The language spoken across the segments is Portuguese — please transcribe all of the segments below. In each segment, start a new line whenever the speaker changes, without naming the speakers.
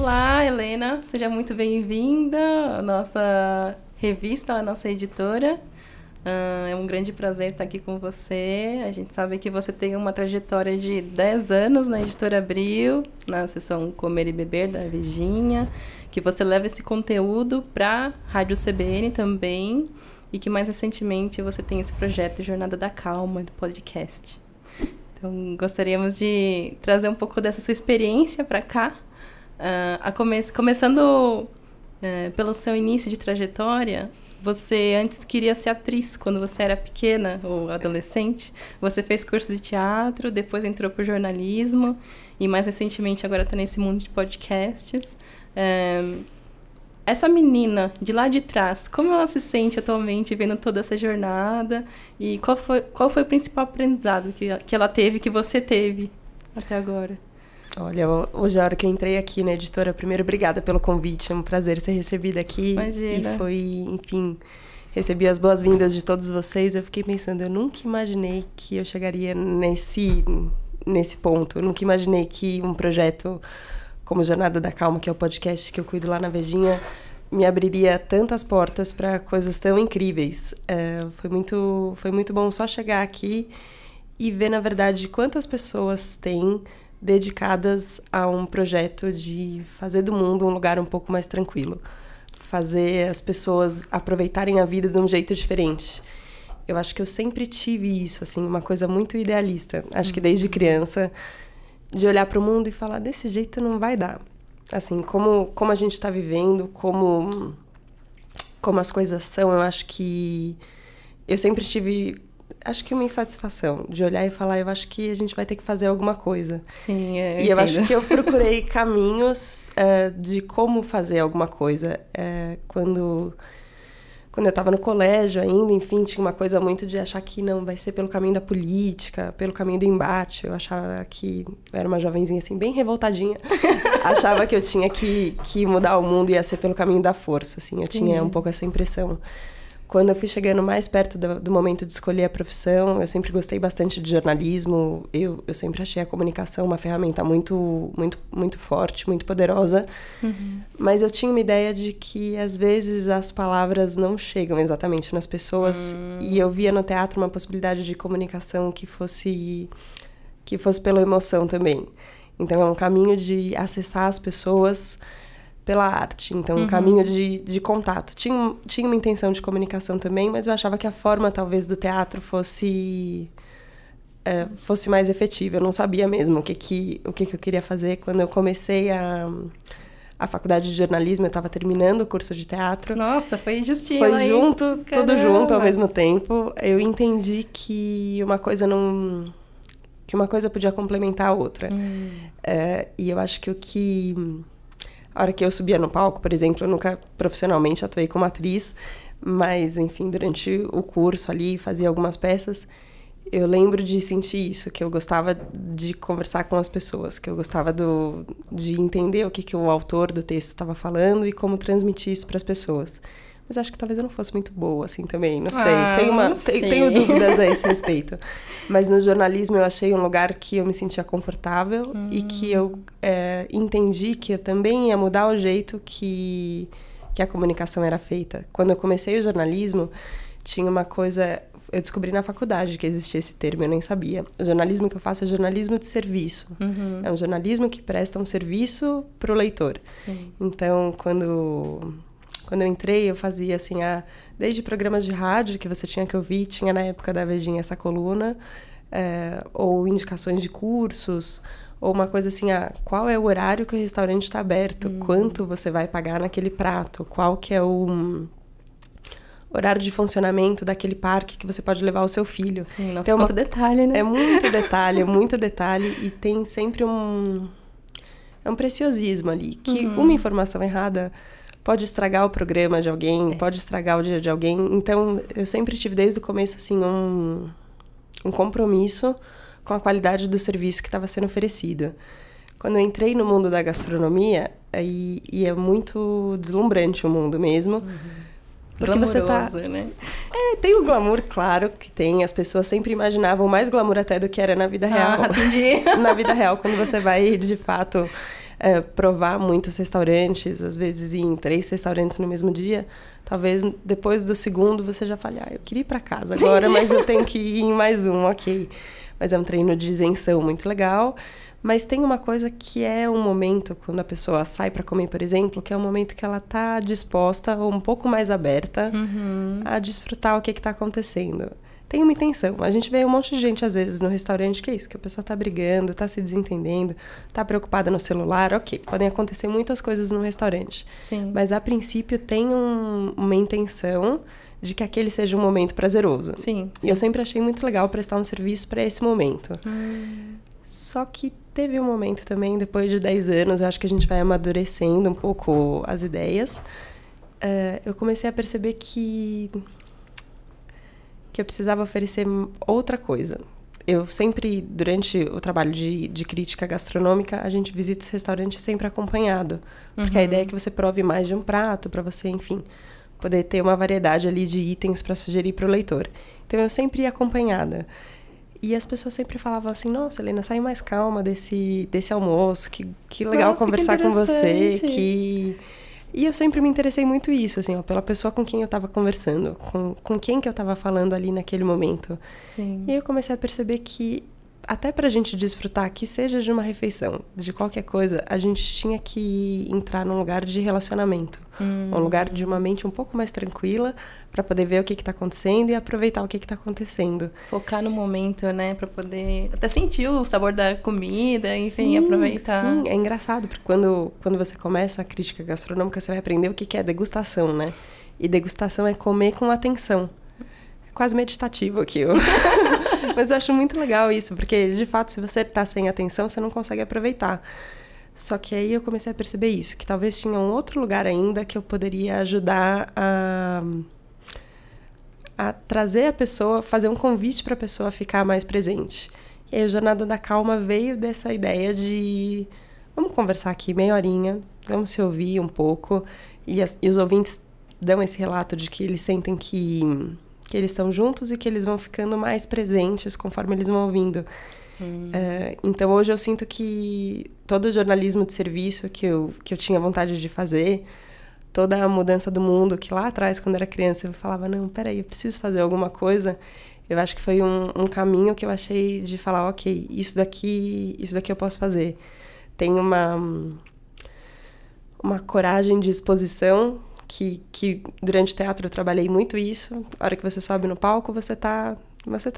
Olá, Helena, seja muito bem-vinda à nossa revista, à nossa editora. É um grande prazer estar aqui com você. A gente sabe que você tem uma trajetória de 10 anos na Editora Abril, na seção Comer e Beber da Virgínia, que você leva esse conteúdo para a Rádio CBN também, e que mais recentemente você tem esse projeto Jornada da Calma, do podcast. Então, gostaríamos de trazer um pouco dessa sua experiência para cá, começando pelo seu início de trajetória. Você antes queria ser atriz quando você era pequena ou adolescente. Você fez curso de teatro, depois entrou para o jornalismo e mais recentemente agora está nesse mundo de podcasts. Essa menina de lá de trás, como ela se sente atualmente vendo toda essa jornada? E qual foi o principal aprendizado que ela teve, que você teve até agora?
Olha, hoje a hora que eu entrei aqui na editora, primeiro, obrigada pelo convite, é um prazer ser recebida aqui.
Imagina.
E foi, enfim, recebi as boas-vindas de todos vocês. Eu fiquei pensando, eu nunca imaginei que eu chegaria nesse ponto. Eu nunca imaginei que um projeto como Jornada da Calma, que é o podcast que eu cuido lá na Virgínia, me abriria tantas portas para coisas tão incríveis. Foi muito bom só chegar aqui e ver, na verdade, quantas pessoas têm dedicadas a um projeto de fazer do mundo um lugar um pouco mais tranquilo. Fazer as pessoas aproveitarem a vida de um jeito diferente. Eu acho que eu sempre tive isso, assim, uma coisa muito idealista. Acho que desde criança, de olhar para o mundo e falar, desse jeito não vai dar. Assim, como a gente está vivendo, como as coisas são, eu acho que eu sempre tive, acho que uma insatisfação de olhar e falar, eu acho que a gente vai ter que fazer alguma coisa.
Sim,
E eu acho que eu procurei caminhos de como fazer alguma coisa. Quando eu estava no colégio ainda, enfim, tinha uma coisa muito de achar que não, vai ser pelo caminho da política, pelo caminho do embate. Eu achava que eu era uma jovenzinha assim, bem revoltadinha. Achava que eu tinha que mudar o mundo e ia ser pelo caminho da força, assim. Eu tinha um pouco essa impressão. Quando eu fui chegando mais perto do momento de escolher a profissão, eu sempre gostei bastante de jornalismo. Eu sempre achei a comunicação uma ferramenta muito, muito, muito forte, muito poderosa. Uhum. Mas eu tinha uma ideia de que, às vezes, as palavras não chegam exatamente nas pessoas. E eu via no teatro uma possibilidade de comunicação que fosse pela emoção também. Então, é um caminho de acessar as pessoas pela arte, então um caminho de contato. Tinha uma intenção de comunicação também, mas eu achava que a forma, talvez, do teatro fosse mais efetiva. Eu não sabia mesmo o que eu queria fazer. Quando eu comecei a faculdade de jornalismo, eu estava terminando o curso de teatro.
Nossa, foi justinho.
Foi junto, tudo junto ao mesmo tempo. Eu entendi que uma coisa podia complementar a outra. E eu acho que a hora que eu subia no palco, por exemplo, eu nunca profissionalmente atuei como atriz, mas, enfim, durante o curso ali, fazia algumas peças, eu lembro de sentir isso, que eu gostava de conversar com as pessoas, que eu gostava de entender o que o autor do texto estava falando e como transmitir isso para as pessoas. Mas acho que talvez eu não fosse muito boa, assim, também, não sei. Tenho dúvidas a esse respeito. Mas no jornalismo eu achei um lugar que eu me sentia confortável e que eu entendi que eu também ia mudar o jeito que a comunicação era feita. Quando eu comecei o jornalismo, tinha uma coisa... Eu descobri na faculdade que existia esse termo, eu nem sabia. O jornalismo que eu faço é jornalismo de serviço. É um jornalismo que presta um serviço para o leitor.
Sim.
Então, quando eu entrei, eu fazia, assim, desde programas de rádio que você tinha que ouvir, tinha na época da Virgínia essa coluna, ou indicações de cursos, ou uma coisa assim, qual é o horário que o restaurante está aberto, quanto você vai pagar naquele prato, qual que é o horário de funcionamento daquele parque que você pode levar o seu filho.
Sim, nossa, então, muito detalhe, né?
É muito detalhe, e tem sempre um preciosismo ali, que uma informação errada pode estragar o programa de alguém, pode estragar o dia de alguém. Então, eu sempre tive, desde o começo, assim, um compromisso com a qualidade do serviço que estava sendo oferecido. Quando eu entrei no mundo da gastronomia, e é muito deslumbrante o mundo mesmo. Porque você tá...
né?
Tem o glamour, claro, que tem. As pessoas sempre imaginavam mais glamour até do que era na vida real.
Entendi.
Na vida real, quando você vai, de fato... provar muitos restaurantes, às vezes ir em 3 restaurantes no mesmo dia, talvez depois do segundo você já fale, eu queria ir para casa agora, mas eu tenho que ir em mais um, ok. Mas é um treino de isenção muito legal. Mas tem uma coisa que é um momento, quando a pessoa sai para comer, por exemplo, que é um momento que ela tá disposta, ou um pouco mais aberta, a desfrutar o que está acontecendo. Tem uma intenção. A gente vê um monte de gente, às vezes, no restaurante, que é isso, que a pessoa tá brigando, tá se desentendendo, tá preocupada no celular, ok. Podem acontecer muitas coisas no restaurante.
Sim.
Mas, a princípio, tem uma intenção de que aquele seja um momento prazeroso.
Sim.
E eu sempre achei muito legal prestar um serviço para esse momento. Só que teve um momento também, depois de 10 anos, eu acho que a gente vai amadurecendo um pouco as ideias. Eu comecei a perceber que eu precisava oferecer outra coisa. Eu sempre, durante o trabalho de crítica gastronômica, a gente visita os restaurantes sempre acompanhado. Porque a ideia é que você prove mais de um prato, para você, enfim, poder ter uma variedade ali de itens para sugerir para o leitor. Então, eu sempre ia acompanhada. E as pessoas sempre falavam assim, nossa, Helena, sai mais calma desse almoço, que legal nossa, conversar com você, E eu sempre me interessei muito isso, assim, pela pessoa com quem eu estava conversando, com quem que eu estava falando ali naquele momento.
Sim.
E aí eu comecei a perceber que, até pra gente desfrutar, que seja de uma refeição, de qualquer coisa, a gente tinha que entrar num lugar de relacionamento. Um lugar de uma mente um pouco mais tranquila, para poder ver o que está acontecendo e aproveitar o que está acontecendo.
Focar no momento, né? Para poder até sentir o sabor da comida, enfim, sim, aproveitar.
Sim, é engraçado, porque quando você começa a crítica gastronômica, você vai aprender o que é degustação, né? E degustação é comer com atenção. É quase meditativo aquilo. Mas eu acho muito legal isso, porque, de fato, se você está sem atenção, você não consegue aproveitar. Só que aí eu comecei a perceber isso, que talvez tinha um outro lugar ainda que eu poderia ajudar a trazer a pessoa, fazer um convite para a pessoa ficar mais presente. E aí a Jornada da Calma veio dessa ideia de vamos conversar aqui meia horinha, vamos se ouvir um pouco. E os ouvintes dão esse relato de que eles sentem que eles estão juntos e que eles vão ficando mais presentes conforme eles vão ouvindo. Então hoje eu sinto que todo o jornalismo de serviço que eu tinha vontade de fazer, toda a mudança do mundo, que lá atrás, quando eu era criança, eu falava, não, peraí, eu preciso fazer alguma coisa. Eu acho que foi um caminho que eu achei de falar, ok, isso daqui eu posso fazer. Tem uma coragem de exposição que durante o teatro eu trabalhei muito isso. A hora que você sobe no palco, você tá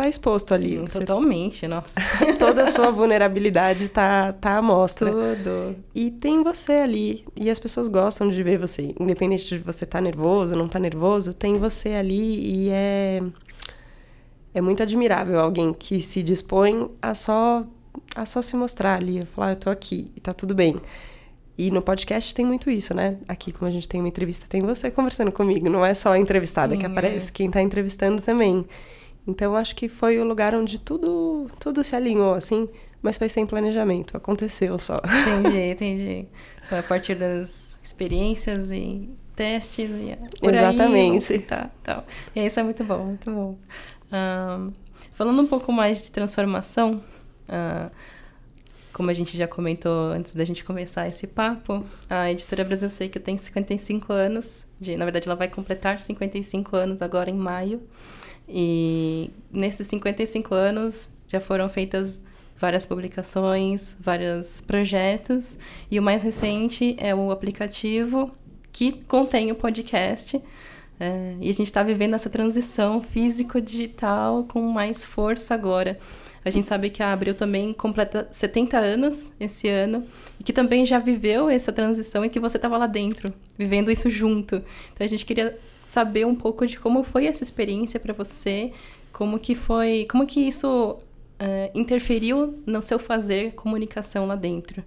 exposto ali.
Sim, totalmente, nossa.
Toda a sua vulnerabilidade tá à mostra.
Tudo.
E tem você ali. E as pessoas gostam de ver você. Independente de você tá nervoso, não tá nervoso, tem você ali. E é muito admirável alguém que se dispõe a só se mostrar ali. A falar, eu tô aqui e tá tudo bem. E no podcast tem muito isso, né? Aqui, como a gente tem uma entrevista, tem você conversando comigo. Não é só a entrevistada. Sim, que aparece, quem tá entrevistando também. Então, acho que foi o lugar onde tudo se alinhou, assim, mas foi sem planejamento, aconteceu só.
Entendi. Foi a partir das experiências e testes e por
exatamente.
Aí, tá. E isso é muito bom, muito bom. Falando um pouco mais de transformação, como a gente já comentou antes da gente começar esse papo, a Editora Brasil Seco tem 55 anos, na verdade ela vai completar 55 anos agora em maio. E nesses 55 anos já foram feitas várias publicações, vários projetos, e o mais recente é o aplicativo que contém o podcast. E a gente está vivendo essa transição físico-digital com mais força agora. A gente sabe que a Abril também completa 70 anos esse ano, e que também já viveu essa transição e que você estava lá dentro, vivendo isso junto. Então a gente queria saber um pouco de como foi essa experiência para você, como que isso interferiu no seu fazer comunicação lá dentro.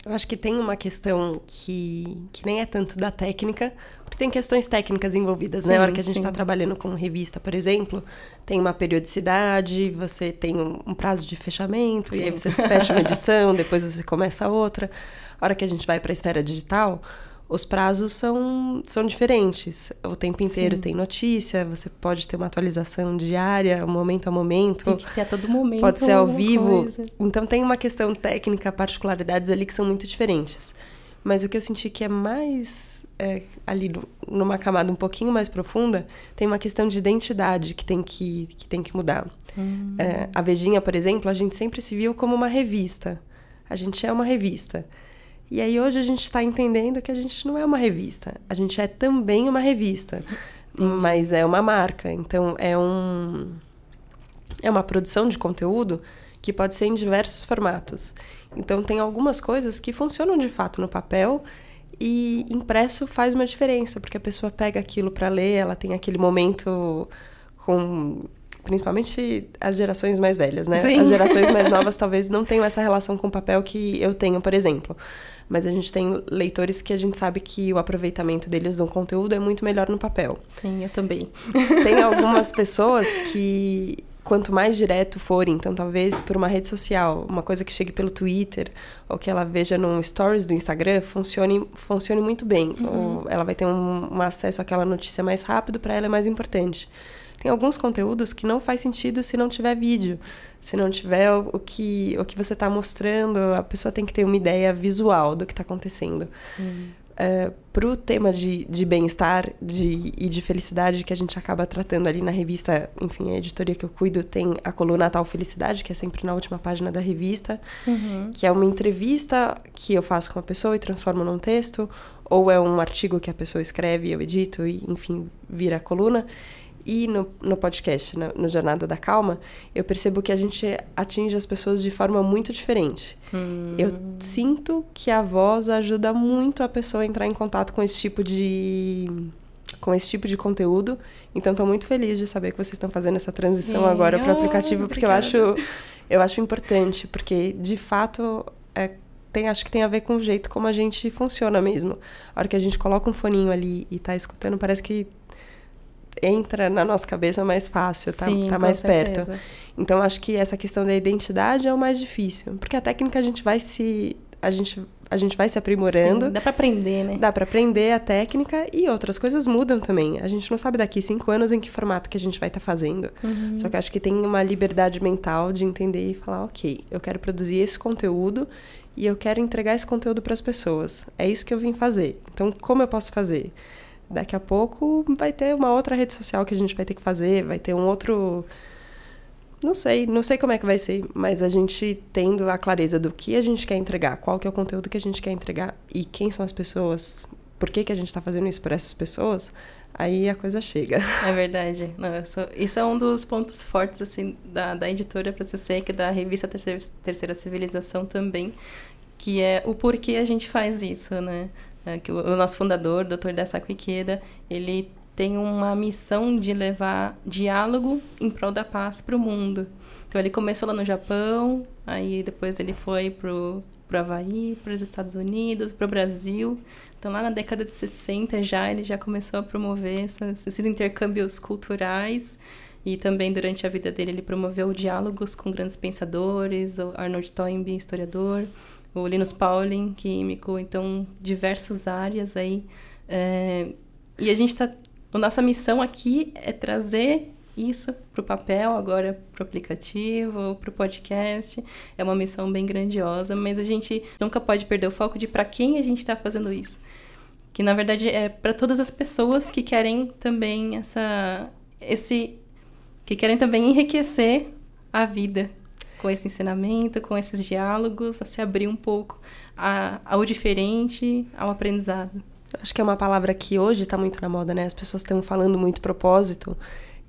Eu acho que tem uma questão que nem é tanto da técnica, porque tem questões técnicas envolvidas, né? Na hora que a gente está trabalhando com revista, por exemplo, tem uma periodicidade, você tem um prazo de fechamento, e aí você fecha uma edição, depois você começa outra. A hora que a gente vai para a esfera digital, os prazos são diferentes. O tempo inteiro
Sim.
tem notícia, você pode ter uma atualização diária, momento a momento.
Tem que ter a todo momento.
Pode ser ao vivo.
Coisa.
Então tem uma questão técnica, particularidades ali que são muito diferentes. Mas o que eu senti que é mais ali numa camada um pouquinho mais profunda, tem uma questão de identidade que tem que mudar. A Vejinha, por exemplo, a gente sempre se viu como uma revista. A gente é uma revista. E aí hoje a gente está entendendo que a gente não é uma revista. A gente é também uma revista. Mas é uma marca. Então é uma produção de conteúdo que pode ser em diversos formatos. Então tem algumas coisas que funcionam de fato no papel e impresso faz uma diferença, porque a pessoa pega aquilo para ler, ela tem aquele momento com... Principalmente as gerações mais velhas, né?
Sim.
As gerações mais novas talvez não tenham essa relação com o papel que eu tenho, por exemplo. Mas a gente tem leitores que a gente sabe que o aproveitamento deles do conteúdo é muito melhor no papel.
Sim, eu também.
Tem algumas pessoas que, quanto mais direto forem, então talvez por uma rede social, uma coisa que chegue pelo Twitter, ou que ela veja num stories do Instagram, funcione muito bem. Ou ela vai ter um acesso àquela notícia mais rápido, para ela é mais importante. Tem alguns conteúdos que não faz sentido se não tiver vídeo, se não tiver o que você está mostrando, a pessoa tem que ter uma ideia visual do que está acontecendo. Para o tema de bem-estar e de felicidade que a gente acaba tratando ali na revista, enfim, a editoria que eu cuido tem a coluna Tal Felicidade, que é sempre na última página da revista, que é uma entrevista que eu faço com a pessoa e transformo num texto, ou é um artigo que a pessoa escreve, eu edito e, enfim, vira a coluna. E no podcast, no Jornada da Calma, eu percebo que a gente atinge as pessoas de forma muito diferente. Eu sinto que a voz ajuda muito a pessoa a entrar em contato com esse tipo de conteúdo. Então, estou muito feliz de saber que vocês estão fazendo essa transição agora para o aplicativo, porque eu acho importante, porque, de fato, acho que tem a ver com o jeito como a gente funciona mesmo. A hora que a gente coloca um foninho ali e está escutando, parece que entra na nossa cabeça mais fácil, tá mais perto. Então, acho que essa questão da identidade é o mais difícil. Porque a técnica a gente vai se aprimorando.
Sim, dá pra aprender, né?
Dá pra aprender a técnica e outras coisas mudam também. A gente não sabe daqui 5 anos em que formato que a gente vai estar fazendo. Só que acho que tem uma liberdade mental de entender e falar, ok, eu quero produzir esse conteúdo e eu quero entregar esse conteúdo para as pessoas. É isso que eu vim fazer. Então, como eu posso fazer? Daqui a pouco vai ter uma outra rede social que a gente vai ter que fazer, vai ter um outro... Não sei como é que vai ser, mas a gente tendo a clareza do que a gente quer entregar, qual que é o conteúdo que a gente quer entregar e quem são as pessoas, por que a gente está fazendo isso por essas pessoas, aí a coisa chega.
É verdade. Não, isso é um dos pontos fortes assim, da editora para CC, que da revista Terceira Civilização também, que é o porquê a gente faz isso, né? Que o nosso fundador, Dr. Daisaku Ikeda, ele tem uma missão de levar diálogo em prol da paz para o mundo. Então, ele começou lá no Japão, aí depois ele foi pro Havaí, para os Estados Unidos, para o Brasil. Então, lá na década de 60 ele já começou a promover esses intercâmbios culturais. E também, durante a vida dele, ele promoveu diálogos com grandes pensadores, o Arnold Toynbee, historiador, o Linus Pauling, químico, então diversas áreas aí. E a nossa missão aqui é trazer isso para o papel, agora para o aplicativo, para o podcast. É uma missão bem grandiosa, mas a gente nunca pode perder o foco de para quem a gente está fazendo isso. Que, na verdade, é para todas as pessoas que querem também que querem também enriquecer a vida com esse ensinamento, com esses diálogos, a se abrir um pouco ao diferente, ao aprendizado.
Acho que é uma palavra que hoje está muito na moda, né? As pessoas estão falando muito propósito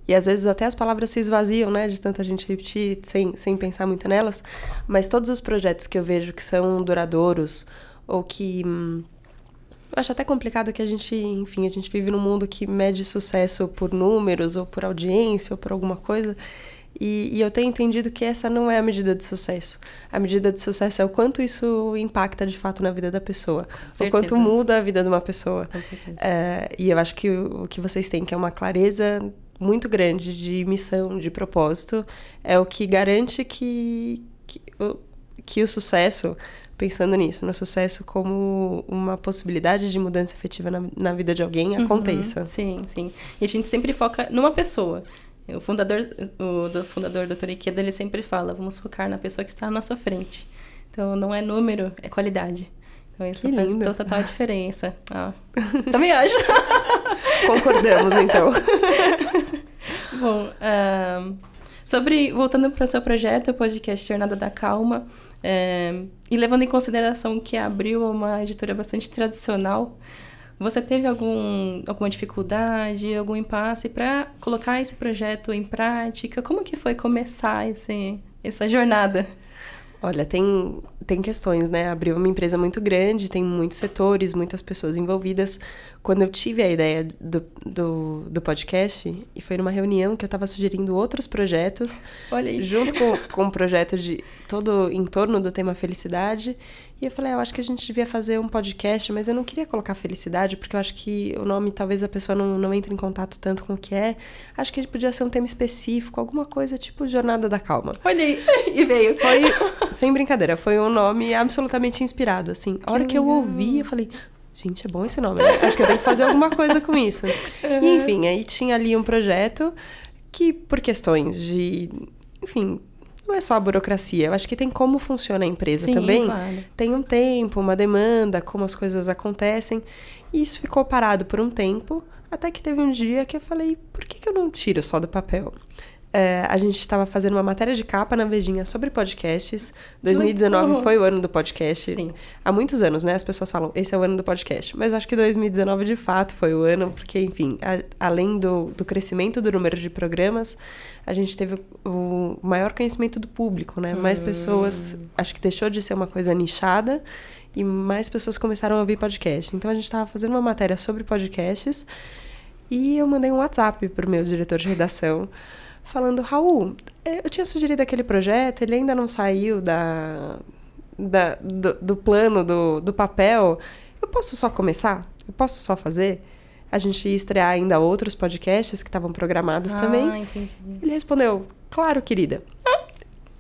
e às vezes até as palavras se esvaziam, né? De tanta gente repetir sem pensar muito nelas. Mas todos os projetos que eu vejo que são duradouros ou que... eu acho até complicado que a gente vive num mundo que mede sucesso por números ou por audiência ou por alguma coisa. E eu tenho entendido que essa não é a medida de sucesso. A medida de sucesso é o quanto isso impacta de fato na vida da pessoa. O quanto muda a vida de uma pessoa.
Com certeza.
E eu acho que o que vocês têm, que é uma clareza muito grande de missão, de propósito, é o que garante que o sucesso pensando nisso, no sucesso como uma possibilidade de mudança efetiva na vida de alguém aconteça.
Sim, sim. E a gente sempre foca numa pessoa. O fundador, Dr. Ikeda, ele sempre fala, vamos focar na pessoa que está à nossa frente. Então, não é número, é qualidade. Então, isso faz total diferença. Também acho.
Concordamos, então.
Bom, voltando para o seu projeto, o podcast Jornada da Calma, e levando em consideração que a Abril é uma editora bastante tradicional, você teve alguma dificuldade, algum impasse para colocar esse projeto em prática? Como que foi começar essa jornada?
Olha, tem questões, né? Abril é uma empresa muito grande, tem muitos setores, muitas pessoas envolvidas. Quando eu tive a ideia do podcast, e foi numa reunião que eu estava sugerindo outros projetos,
olha aí,
junto com um projeto todo em torno do tema felicidade. E eu falei, eu acho que a gente devia fazer um podcast, mas eu não queria colocar felicidade, porque eu acho que o nome, talvez a pessoa não entre em contato tanto com o que é. Acho que podia ser um tema específico, alguma coisa tipo Jornada da Calma.
Olha aí, e veio.
Sem brincadeira, foi um nome absolutamente inspirado, assim. A hora que eu ouvi, eu falei, gente, é bom esse nome, né? Acho que eu tenho que fazer alguma coisa com isso. E, enfim, aí tinha ali um projeto que, por questões de... Enfim, não é só a burocracia. Eu acho que tem como funciona a empresa também.
Claro.
Tem um tempo, uma demanda, como as coisas acontecem. E isso ficou parado por um tempo, até que teve um dia que eu falei, por que eu não tiro só do papel? A gente estava fazendo uma matéria de capa na Vejinha sobre podcasts. 2019 foi o ano do podcast.
Sim.
Há muitos anos, né? As pessoas falam, esse é o ano do podcast. Mas acho que 2019, de fato, foi o ano, porque, enfim, além do crescimento do número de programas, a gente teve o maior conhecimento do público, né? Mais pessoas... Acho que deixou de ser uma coisa nichada e mais pessoas começaram a ouvir podcast. Então, a gente estava fazendo uma matéria sobre podcasts e eu mandei um WhatsApp pro meu diretor de redação falando, Raul, eu tinha sugerido aquele projeto, ele ainda não saiu do plano, do papel. Eu posso só começar? Eu posso só fazer? A gente ia estrear ainda outros podcasts que estavam programados também.
Entendi.
Ele respondeu, claro, querida.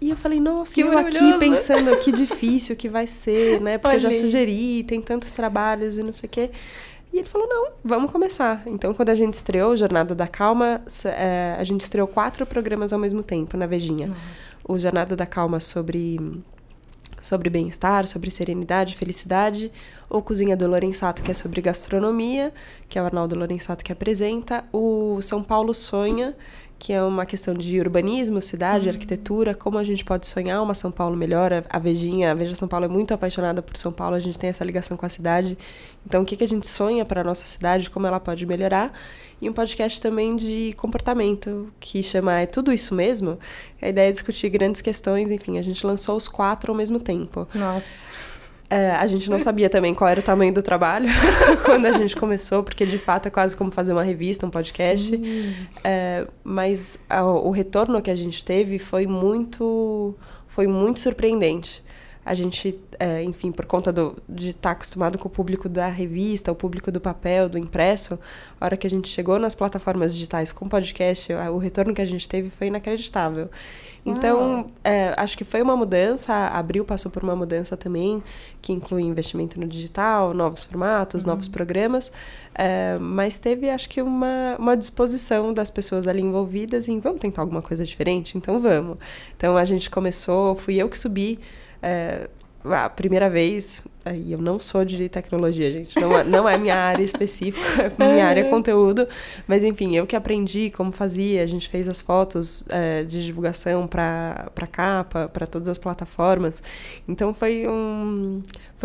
E eu falei, nossa,
que
eu aqui pensando que difícil que vai ser, né? Porque eu já sugeri, tem tantos trabalhos e não sei o quê. E ele falou, não, vamos começar. Então, quando a gente estreou Jornada da Calma, a gente estreou 4 programas ao mesmo tempo na Vejinha.
Nossa.
O Jornada da Calma sobre bem-estar, sobre serenidade, felicidade. O Cozinha do Lorenzato, que é sobre gastronomia, que é o Arnaldo Lorenzato que apresenta. O São Paulo Sonha, que é uma questão de urbanismo, cidade, arquitetura, como a gente pode sonhar uma São Paulo melhor. A Veja São Paulo é muito apaixonada por São Paulo, a gente tem essa ligação com a cidade. Então, o que a gente sonha para a nossa cidade, como ela pode melhorar. E um podcast também de comportamento, que chama É Tudo Isso Mesmo? A ideia é discutir grandes questões, enfim, a gente lançou os 4 ao mesmo tempo.
Nossa.
A gente não sabia também qual era o tamanho do trabalho quando a gente começou, porque de fato é quase como fazer uma revista, um podcast. Mas o retorno que a gente teve foi muito surpreendente. A gente, enfim, por conta de estar acostumado com o público da revista, o público do papel, do impresso, a hora que a gente chegou nas plataformas digitais com podcast, o retorno que a gente teve foi inacreditável. Então, acho que foi uma mudança, a Abril passou por uma mudança também, que inclui investimento no digital, novos formatos, novos programas, mas teve, acho que, uma disposição das pessoas ali envolvidas em vamos tentar alguma coisa diferente? Então, vamos. Então, a gente começou, fui eu que subi, a primeira vez, e eu não sou de tecnologia, gente, não é minha área específica, minha área é conteúdo, mas enfim, eu que aprendi como fazia, a gente fez as fotos de divulgação para capa, para todas as plataformas, então foi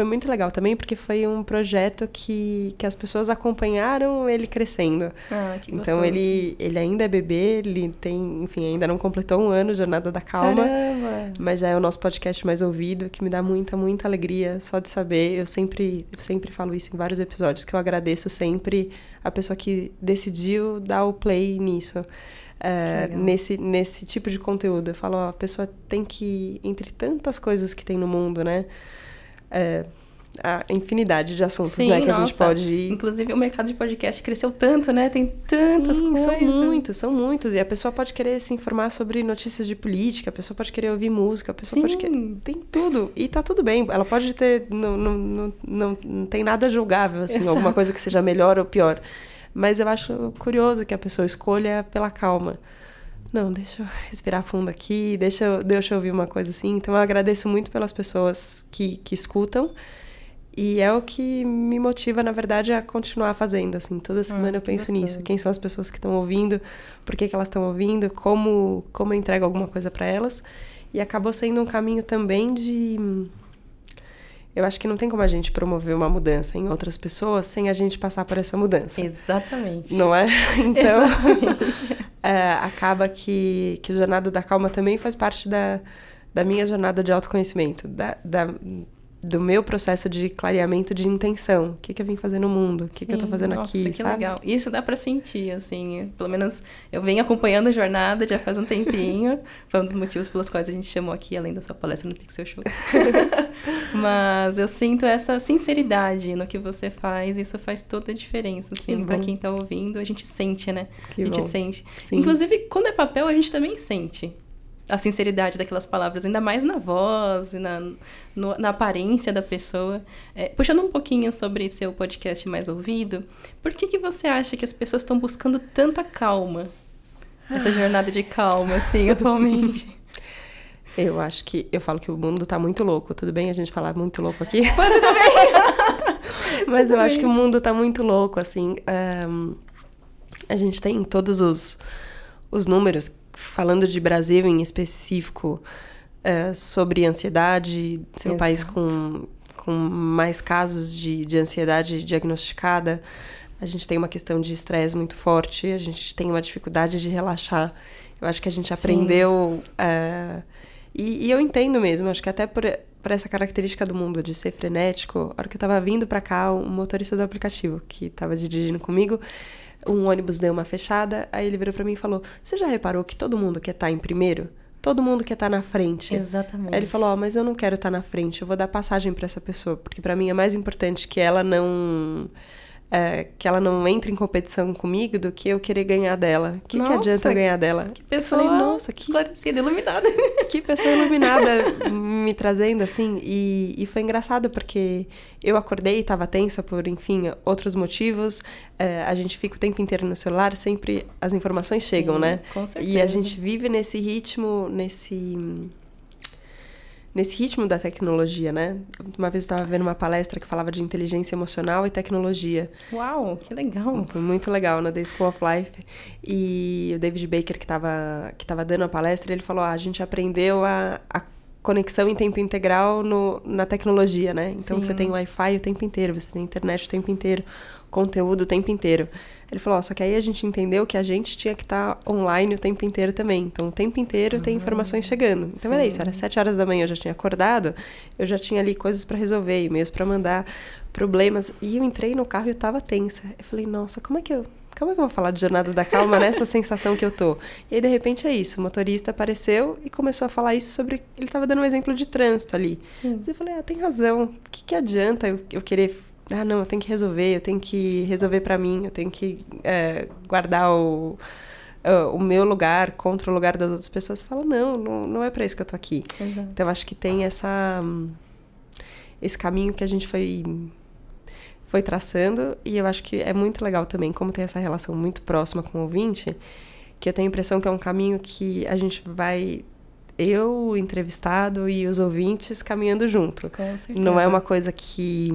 muito legal também, porque foi um projeto que as pessoas acompanharam ele crescendo.
Que
então
gostoso.
ele ainda é bebê, ele tem, enfim, ainda não completou 1 ano, Jornada da Calma.
Caramba.
Mas já é o nosso podcast mais ouvido, que me dá muita, muita alegria só de saber. Eu sempre falo isso em vários episódios, que eu agradeço sempre a pessoa que decidiu dar o play nisso. Nesse tipo de conteúdo. Eu falo, a pessoa tem que, entre tantas coisas que tem no mundo, né? a infinidade de assuntos,
Sim,
né, que
nossa.
a gente pode...
Inclusive, o mercado de podcast cresceu tanto, né? Tem tantas
Sim,
coisas.
são muitos. E a pessoa pode querer se informar sobre notícias de política, a pessoa pode querer ouvir música, a pessoa pode querer... Tem tudo. E tá tudo bem. Ela pode ter... Não tem nada julgável, assim,
Exato.
alguma coisa que seja melhor ou pior. Mas eu acho curioso que a pessoa escolha pela calma. Não, deixa eu respirar fundo aqui, deixa eu ouvir uma coisa assim. Então, eu agradeço muito pelas pessoas que escutam. E é o que me motiva, na verdade, a continuar fazendo, assim. Toda semana eu penso nisso. Quem são as pessoas que estão ouvindo, por que elas estão ouvindo, como eu entrego alguma coisa para elas. E acabou sendo um caminho também de... Eu acho que não tem como a gente promover uma mudança em outras pessoas sem a gente passar por essa mudança.
Exatamente.
Não é? Então,
Exatamente.
acaba que o Jornada da Calma também faz parte da minha jornada de autoconhecimento, do meu processo de clareamento de intenção. O que eu vim fazer no mundo? O que eu tô fazendo aqui,
que
sabe?
legal. Isso dá pra sentir, assim. Pelo menos eu venho acompanhando a jornada já faz um tempinho. Foi um dos motivos pelos quais a gente chamou aqui, além da sua palestra no Pixel Show. Mas eu sinto essa sinceridade no que você faz. Isso faz toda a diferença, assim. Pra quem tá ouvindo, a gente sente, né?
Que
a gente
bom.
sente.
Sim.
Inclusive, quando é papel, a gente também sente a sinceridade daquelas palavras, ainda mais na voz e na aparência da pessoa. Puxando um pouquinho sobre seu podcast mais ouvido, por que você acha que as pessoas estão buscando tanta calma? Essa jornada de calma, assim, atualmente.
Eu acho que... Eu falo que o mundo tá muito louco. Tudo bem a gente falar muito louco aqui?
Mas tudo bem!
Mas eu acho que o mundo tá muito louco, assim. A gente tem todos os números, falando de Brasil em específico, sobre ansiedade, ser um país com mais casos de ansiedade diagnosticada. A gente tem uma questão de estresse muito forte, a gente tem uma dificuldade de relaxar. Eu acho que a gente aprendeu... E eu entendo mesmo, acho que até por essa característica do mundo de ser frenético, a hora que eu tava vindo pra cá, um motorista do aplicativo que tava dirigindo comigo, um ônibus deu uma fechada, aí ele virou pra mim e falou: você já reparou que todo mundo quer estar em primeiro? Todo mundo quer estar na frente.
Exatamente.
Aí ele falou: mas eu não quero estar na frente, eu vou dar passagem pra essa pessoa, porque pra mim é mais importante que ela não entre em competição comigo do que eu querer ganhar dela. O que adianta eu ganhar dela?
Que pessoa esclarecida, iluminada.
Que pessoa iluminada me trazendo, assim. E foi engraçado, porque eu acordei e estava tensa por, enfim, outros motivos. A gente fica o tempo inteiro no celular, sempre as informações chegam, né?
Com certeza.
E a gente vive nesse ritmo, nesse ritmo da tecnologia, né? Uma vez eu estava vendo uma palestra que falava de inteligência emocional e tecnologia.
Uau, que legal!
Foi muito legal, na The School of Life. E o David Baker, que tava dando a palestra, ele falou: a gente aprendeu a conexão em tempo integral na tecnologia, né? Então, você tem Wi-Fi o tempo inteiro, você tem internet o tempo inteiro, conteúdo o tempo inteiro. Ele falou: só que aí a gente entendeu que a gente tinha que estar online o tempo inteiro também. Então, o tempo inteiro tem informações chegando. Então, era isso. Era 7 horas da manhã, eu já tinha acordado, eu já tinha ali coisas para resolver, e-mails para mandar, problemas. E eu entrei no carro e eu tava tensa. Eu falei: nossa, como é que eu vou falar de Jornada da Calma nessa sensação que eu tô? E aí, de repente, é isso. O motorista apareceu e começou a falar isso sobre... Ele tava dando um exemplo de trânsito ali.
Sim.
Eu falei: tem razão. O que adianta eu querer... não, eu tenho que resolver pra mim, eu tenho que guardar o meu lugar contra o lugar das outras pessoas. Fala: não é pra isso que eu tô aqui.
Exato.
Então, acho que tem esse caminho que a gente foi traçando, e eu acho que é muito legal também, como tem essa relação muito próxima com o ouvinte, que eu tenho a impressão que é um caminho que a gente vai... Eu, o entrevistado e os ouvintes caminhando junto.
Com certeza.
Não é uma coisa que...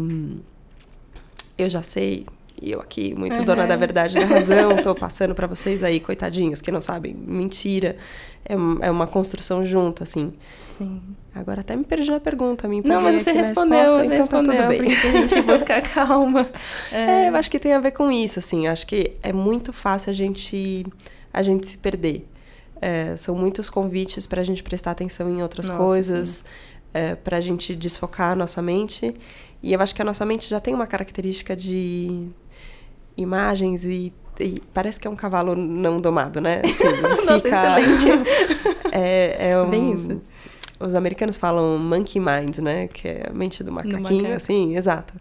eu já sei, e eu aqui, muito dona da verdade e da razão, tô passando pra vocês aí, coitadinhos, que não sabem. Mentira. É uma construção junto, assim.
Sim.
Agora até me perdi na pergunta,
Não, mas você respondeu, então tá tudo bem. Porque a gente busca calma.
Eu acho que tem a ver com isso, assim. Acho que é muito fácil a gente se perder. São muitos convites pra gente prestar atenção em outras coisas, pra gente desfocar a nossa mente. E eu acho que a nossa mente já tem uma característica de imagens e parece que é um cavalo não domado, né? Assim,
Nossa, excelente.
É
bem isso.
os americanos falam monkey mind, né? Que é a mente do macaquinho, assim, exato.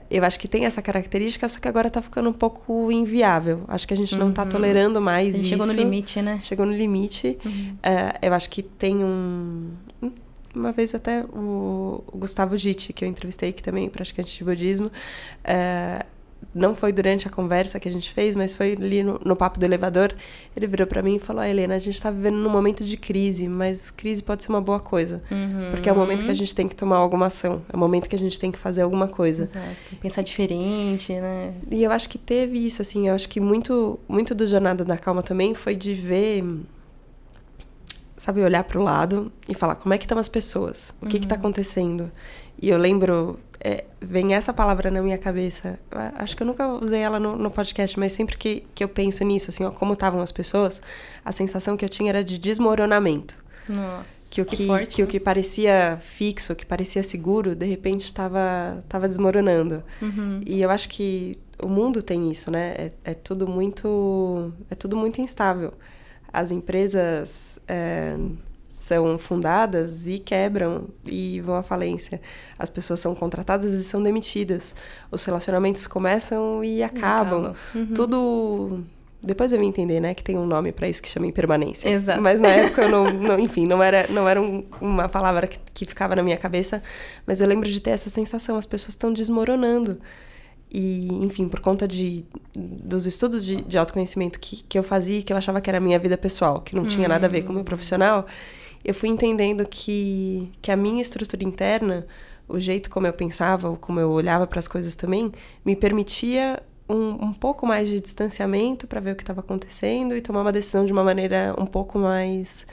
Eu acho que tem essa característica, só que agora tá ficando um pouco inviável. Acho que a gente não tá tolerando mais isso.
Chegou no limite, né?
Chegou no limite. Eu acho que tem uma vez até o Gustavo Gitti, que eu entrevistei, que também é praticante de budismo, não foi durante a conversa que a gente fez, mas foi ali no papo do elevador. Ele virou pra mim e falou: Helena, a gente tá vivendo num momento de crise, mas crise pode ser uma boa coisa. Porque é o momento que a gente tem que tomar alguma ação. É o momento que a gente tem que fazer alguma coisa.
Exato. Pensar diferente, né?
E eu acho que teve isso, assim. Eu acho que muito do Jornada da Calma também foi de ver... Sabe, olhar pro lado e falar como é que estão as pessoas. O que tá acontecendo? E eu lembro... vem essa palavra na minha cabeça. Acho que eu nunca usei ela no podcast, mas sempre que eu penso nisso, assim, ó, como estavam as pessoas, a sensação que eu tinha era de desmoronamento.
Nossa,
que o que parecia fixo, que parecia seguro, de repente estava desmoronando. E eu acho que o mundo tem isso, né? É tudo muito instável. As empresas são fundadas e quebram e vão à falência. As pessoas são contratadas e são demitidas. Os relacionamentos começam e acabam. Tudo... Depois eu vim entender, né, que tem um nome para isso que chama impermanência.
Exato.
Mas na época eu enfim, não era uma palavra que ficava na minha cabeça, mas eu lembro de ter essa sensação, as pessoas estão desmoronando. E, enfim, por conta dos estudos de autoconhecimento que eu fazia, que eu achava que era a minha vida pessoal, que não tinha nada a ver com o meu profissional, eu fui entendendo que a minha estrutura interna, o jeito como eu pensava, como eu olhava para as coisas também, me permitia um pouco mais de distanciamento para ver o que estava acontecendo e tomar uma decisão de uma maneira um pouco mais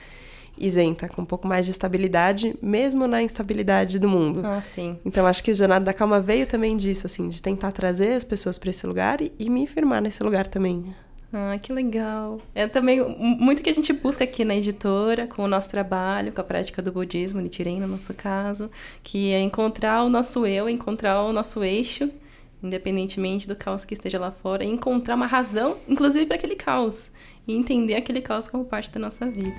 isenta, com um pouco mais de estabilidade, mesmo na instabilidade do mundo.
Ah, sim.
Então, acho que o Jornada da Calma veio também disso, assim, de tentar trazer as pessoas para esse lugar e me firmar nesse lugar também.
Ah, que legal. É também muito que a gente busca aqui na editora, com o nosso trabalho, com a prática do budismo, Nichiren, no nosso caso, que é encontrar o nosso eu, encontrar o nosso eixo, independentemente do caos que esteja lá fora, e encontrar uma razão, inclusive para aquele caos, e entender aquele caos como parte da nossa vida.